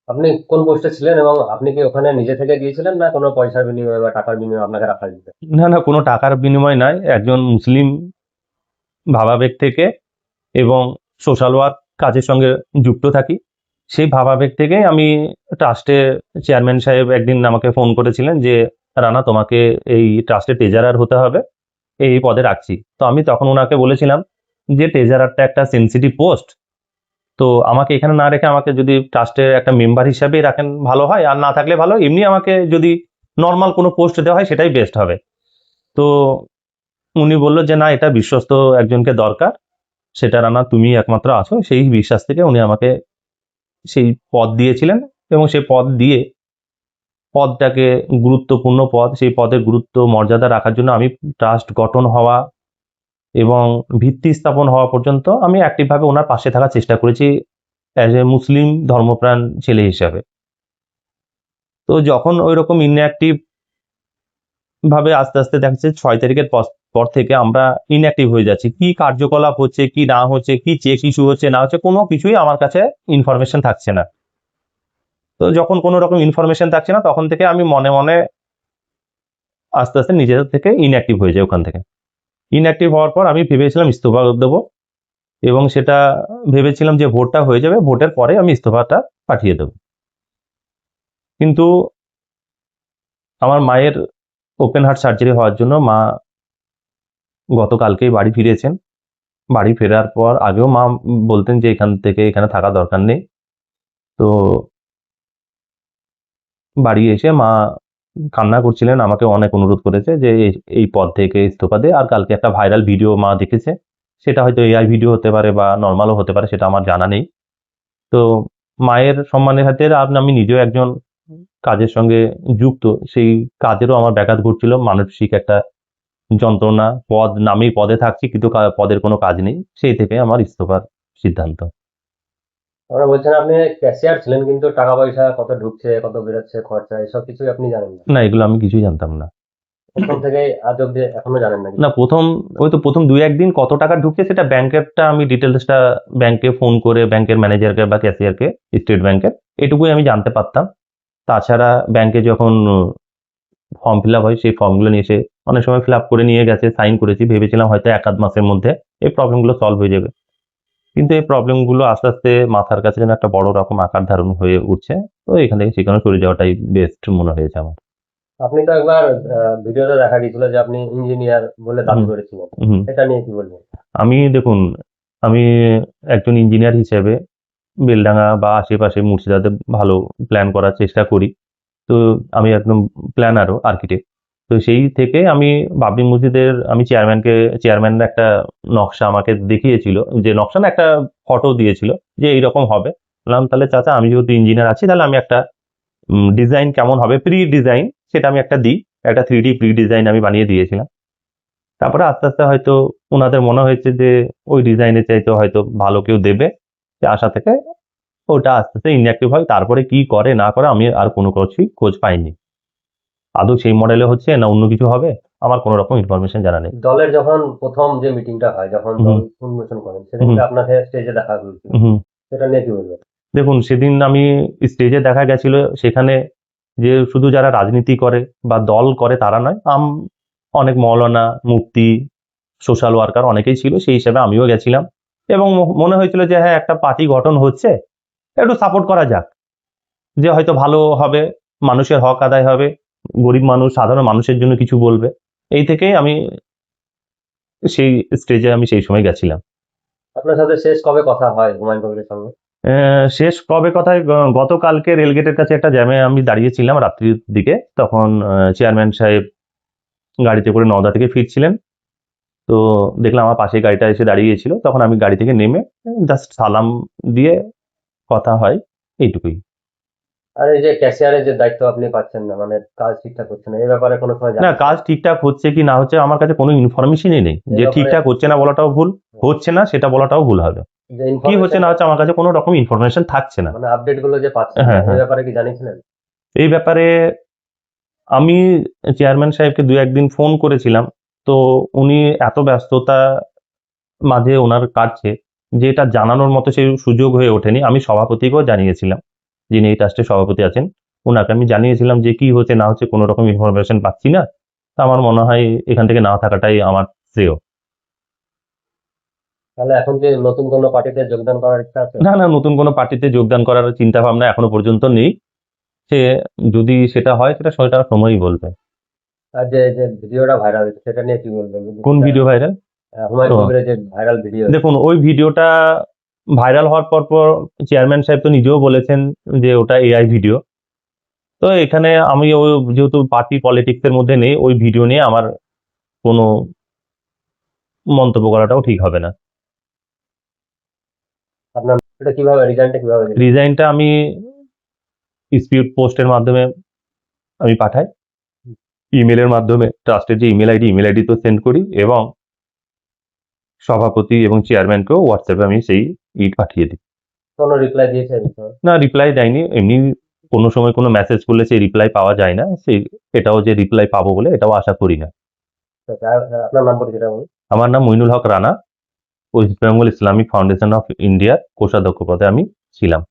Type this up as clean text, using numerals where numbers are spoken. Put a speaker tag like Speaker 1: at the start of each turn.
Speaker 1: আপনি কোন পোস্টে ছিলেন এবং আপনি কি ওখানে নিজে থেকে গিয়েছিলেন না কোনো পয়সার বিনিময়ে বা টাকার বিনিময়ে আপনাকে রাখা হয়েছে?
Speaker 2: না, না, কোনো টাকার বিনিময় নাই। একজন মুসলিম ভাবাবেগ থেকে এবং সোশ্যাল ওয়ার্ক কাজের সঙ্গে যুক্ত থাকি। সেই ভাবাবেগ থেকেই আমি ট্রাস্টের চেয়ারম্যান সাহেব একদিন আমাকে ফোন করেছিলেন যে, "রানা, তোমাকে এই ট্রাস্টের ট্রেজারার হতে হবে। এই পদে রাখছি।" তো আমি তখন উনাকে বলেছিলাম যে, "ট্রেজারারটা একটা সেনসিটিভ পোস্ট। তো আমাকে এখানে না রেখে আমাকে যদি ট্রাস্টের একটা মেম্বার হিসাবেই রাখেন ভালো হয়, আর না থাকলে ভালো। এমনি আমাকে যদি নরমাল কোনো পোস্ট দেওয়া হয় সেটাই বেস্ট হবে।" তো উনি বলল যে, "না, এটা বিশ্বস্ত একজনকে দরকার। সেটা রানা তুমি একমাত্র আছো।" সেই বিশ্বাস থেকে উনি আমাকে সেই পদ দিয়েছিলেন এবং সেই পদ দিয়ে পদটাকে গুরুত্বপূর্ণ পদ, সেই পদের গুরুত্ব মর্যাদা রাখার জন্য আমি ট্রাস্ট গঠন হওয়া এবং ভিত্তি স্থাপন হওয়া পর্যন্ত আমি অ্যাক্টিভভাবে ওনার পাশে থাকার চেষ্টা করেছি অ্যাজ এ মুসলিম ধর্মপ্রাণ ছেলে হিসাবে। তো যখন ঐরকম ইনঅ্যাক্টিভ ভাবে আস্তে, আস্তে দেখা যাচ্ছে ৬ তারিখের পর থেকে আমরা ইনঅ্যাক্টিভ হয়ে যাচ্ছি। কি কার্যকলাপ হচ্ছে, কি না হচ্ছে, কি চেক ইস্যু হচ্ছে না হচ্ছে, কোনো কিছুই আমার কাছে ইনফরমেশন থাকছে না। তো যখন কোনো রকম ইনফরমেশন থাকছে না, তখন থেকে আমি মনে, মনে আস্তে, আস্তে নিজের থেকে ইনঅ্যাক্টিভ হয়ে যাই ওখান থেকে। ইনঅ্যাক্টিভ হওয়ার পর আমি ভেবেছিলাম ইস্তফা দেবো এবং সেটা ভেবেছিলাম যে ভোটটা হয়ে যাবে, ভোটের পরে আমি ইস্তফাটা পাঠিয়ে দেবো। কিন্তু আমার মায়ের ওপেন হার্ট সার্জারি হওয়ার জন্য মা গতকালকেই বাড়ি ফিরেছেন। বাড়ি ফেরার পর আগেও মা বলতেন যে এখান থেকে এখানে থাকা দরকার নেই। তো বাড়ি এসে মা কান্না করছিলেন, আমাকে অনেক অনুরোধ করেছে যে এই পদ থেকে ইস্তফা দে। আর কালকে একটা ভাইরাল ভিডিও মা দেখেছে। সেটা হয়তো এআই ভিডিও হতে পারে বা নরমালও হতে পারে, সেটা আমার জানা নেই। তো মায়ের সম্মানের খাতিরে আমি নিজেও একজন কাজের সঙ্গে যুক্ত। সেই কাজেরও আমার ব্যাঘাত ঘটছিল। মানসিক একটা যন্ত্রণা, নামেই পদে থাকছি কিন্তু পদের কোনো কাজ নেই। সেই থেকে আমার ইস্তফার সিদ্ধান্ত।
Speaker 1: আমরা বলছেন আপনি ক্যাশিয়ার ছিলেন কিন্তু টাকা পয়সা কত ঢুকছে, কত বেরোচ্ছে খরচা এসব কিছুই আপনি জানেন না।
Speaker 2: না, এগুলো আমি কিছুই জানতাম না।
Speaker 1: প্রথম থেকেই আজ অব্দি এখনো জানেন না
Speaker 2: না,
Speaker 1: কিছু?
Speaker 2: প্রথম ২-১ দিন কত টাকা ঢুকছে সেটা ব্যাংকেরটা আমি ডিটেইলসটা ব্যাংকে ফোন করে ব্যাংকের ম্যানেজারকে বা ক্যাশিয়ারকে, স্টেট ব্যাংকের, এটুকুই আমি জানতে পারতাম। তাছাড়া ব্যাংকে যখন ফর্ম ফিল আপ হয় সেই ফর্মগুলো নিয়ে এসে অনেক সময় ফিল আপ করে নিয়ে গেছে, সাইন করেছি। ভেবেছিলাম হয়তো ১-৮ মাসের মধ্যে এই প্রবলেমগুলো সলভ হয়ে যাবে। কিন্তু এই প্রবলেমগুলো আস্তে, আস্তে মাথার কাছে যেন একটা বড় রকম আকার ধারণ হয়ে উঠছে। তো এখান থেকে সেখানে সরে যাওয়াটাই বেস্ট মনে হয়েছে আমার।
Speaker 1: আপনি তো একবার ভিডিওতে দেখা গিয়েছিল যে আপনি ইঞ্জিনিয়ার বলে দাবি
Speaker 2: হুম,
Speaker 1: করেছিলেন।
Speaker 2: হুম।
Speaker 1: এটা নিয়ে কি বলবেন?
Speaker 2: দেখুন, আমি একজন ইঞ্জিনিয়ার হিসেবে বেলডাঙ্গা বা আশেপাশে মুর্শিদাবাদে ভালো প্ল্যান করার চেষ্টা করি। তো আমি একদম প্ল্যানারও, আর্কিটেক্ট। তো সেই থেকে আমি বাবরি মসজিদের চেয়ারম্যান একটা নকশা আমাকে দেখিয়েছিল, যে নকশা না, একটা ফটো দিয়েছিল যে এইরকম হবে। বললাম, তাহলে চাচা, আমি যেহেতু ইঞ্জিনিয়ার আছি, তাহলে আমি একটা ডিজাইন কেমন হবে, প্রি ডিজাইন, সেটা আমি একটা দিই। একটা 3D প্রি ডিজাইন আমি বানিয়ে দিয়েছিলাম। তারপরে আস্তে, আস্তে হয়তো উনাদের মনে হয়েছে যে ওই ডিজাইনের চাইতে হয়তো ভালো কেউ দেবে। সে আশা থেকে ওটা আস্তে, আস্তে ইনঅ্যাক্টিভ হয়। তারপরে কি করে না করে আমি আর কোনো কিছুই খোঁজ পাইনি। আদৌ সেই মডেলে হচ্ছে না অন্য কিছু হবে, আমার কোনো রকম ইনফরমেশন জানা নেই।
Speaker 1: দলের যখন প্রথম যে মিটিংটা হয়, যখন
Speaker 2: হুম,
Speaker 1: দল উন্মোচন করেন,
Speaker 2: হুম,
Speaker 1: সেদিনকে আপনাকে স্টেজে দেখা হয়েছিল।
Speaker 2: হুম।
Speaker 1: সেটা নিয়ে কি বলবেন?
Speaker 2: দেখুন, সেদিন আমি স্টেজে দেখা গেছিল, সেখানে যে শুধু যারা রাজনীতি করে বা দল করে তারা নয়, অনেক মৌলানা, মুফতি, সোশ্যাল ওয়ার্কার অনেকেই ছিল। সেই হিসাবে আমিও গেছিলাম এবং মনে হয়েছিল যে হ্যাঁ, একটা পার্টি গঠন হচ্ছে, একটু সাপোর্ট করা যাক। যে হয়তো ভালো হবে, মানুষের হক আদায় হবে, গরিব মানুষ, সাধারণ মানুষের জন্য কিছু বলবে। এই থেকেই আমি সেই স্টেজে আমি সেই সময় গেছিলাম।
Speaker 1: আপনার সাথে শেষ কবে কথা হয় হুমায়ুন কবিরের সঙ্গে?
Speaker 2: শেষ কবে কথায়, গতকালকে রেলগেটের কাছে একটা জ্যামে আমি দাঁড়িয়েছিলাম রাত্রির দিকে। তখন চেয়ারম্যান সাহেব গাড়িতে করে নওদা থেকে ফিরছিলেন। তো দেখলাম আমার পাশে গাড়িটা এসে দাঁড়িয়েছিল। তখন আমি গাড়ি থেকে নেমে জাস্ট সালাম দিয়ে কথা হয়, এইটুকুই।
Speaker 1: আর এই যে ক্যাশিয়ারের যে দায়িত্ব আপনি পাচ্ছেন না, মানে কাজ ঠিকঠাক হচ্ছে না, এই ব্যাপারে কোনো সময়
Speaker 2: না,
Speaker 1: জানিয়েছেন?
Speaker 2: কাজ ঠিকঠাক হচ্ছে কি না হচ্ছে আমার কাছে কোনো ইনফরমেশনই নেই।
Speaker 1: এই
Speaker 2: যে
Speaker 1: ব্যাপারে
Speaker 2: ঠিকঠাক হচ্ছে না বলাটাও ভুল, হচ্ছে না সেটা বলাটাও ভুল হবে।
Speaker 1: যে
Speaker 2: কি হচ্ছে না
Speaker 1: ইনফরমেশনটা
Speaker 2: হচ্ছে আমার কাছে কোনো রকম ইনফরমেশন থাকছে না।
Speaker 1: মানে আপডেট গুলো যে পাচ্ছেন না,
Speaker 2: হ্যাঁ,
Speaker 1: এই
Speaker 2: হ্যাঁ।
Speaker 1: ব্যাপারে কি জানিয়েছিলেন?
Speaker 2: এই ব্যাপারে আমি চেয়ারম্যান সাহেবকে ২-১ দিন ফোন করেছিলাম। তো উনি এত ব্যস্ততা মাঝে ওনার কাটছে যে এটা জানানোর মতো সেই সুযোগ হয়ে ওঠেনি। আমি সভাপতিকেও জানিয়েছিলাম। যিনি এই ট্রাস্টের সভাপতি আছেন, ওনাকে আমি জানিয়েছিলাম যে কি হচ্ছে না হচ্ছে কোনো রকম ইনফরমেশন পাচ্ছি না। তা আমার মনে হয় এখান থেকে না থাকাটাই আমার শ্রেয়।
Speaker 1: তাহলে এখন যে নতুন কোনো পার্টিতে যোগদান করার ইচ্ছা আছে?
Speaker 2: না না, নতুন কোনো পার্টিতে যোগদান করার চিন্তা ভাবনা এখনো পর্যন্ত নেই। সে যদি সেটা হয় সেটা সময়ই বলবে।
Speaker 1: আর যে যে ভিডিওটা ভাইরাল হয়েছে সেটা নিয়ে কি বলবেন? যদি
Speaker 2: কোন
Speaker 1: সেটা,
Speaker 2: ভিডিও ভাইরাল?
Speaker 1: হুমায়ুন
Speaker 2: ও,
Speaker 1: কবিরের যে ভাইরাল ভিডিও,
Speaker 2: দেখুন ওই ভিডিওটা ভাইরাল হওয়ার পর চেয়ারম্যান সাহেব তো নিজেও বলেছেন যে ওটা এআই ভিডিও। তো এখানে আমি ওই যেহেতু পার্টি পলিটিক্স এর মধ্যে নেই, ওই ভিডিও নিয়ে আমার কোনো মন্তব্য করাটাও ঠিক হবে না।
Speaker 1: আপনার এটা কিভাবে রিজাইনটা কিভাবে দিলেন?
Speaker 2: রিজাইনটা আমি স্পিড পোস্টের মাধ্যমে আমি পাঠাই, ইমেলের মাধ্যমে ট্রাস্টের যে ইমেল আইডি তো সেন্ড করি, এবং সভাপতি এবং চেয়ারম্যানকেও হোয়াটসঅ্যাপে আমি সেই পাঠিয়ে দিই।
Speaker 1: কোনো রিপ্লাই দিয়েছেন?
Speaker 2: না, রিপ্লাই দেয়নি। এমনি কোনো সময় কোনো মেসেজ করলে সেই রিপ্লাই পাওয়া যায় না, সেই এটাও যে রিপ্লাই পাবো বলে এটাও আশা করি না।
Speaker 1: আপনার নাম পরিচয়টা বলুন।
Speaker 2: আমার নাম Moinul Haque Rana, West Bengal Islamic Foundation of ইন্ডিয়ার কোষাধ্যক্ষ পদে আমি ছিলাম।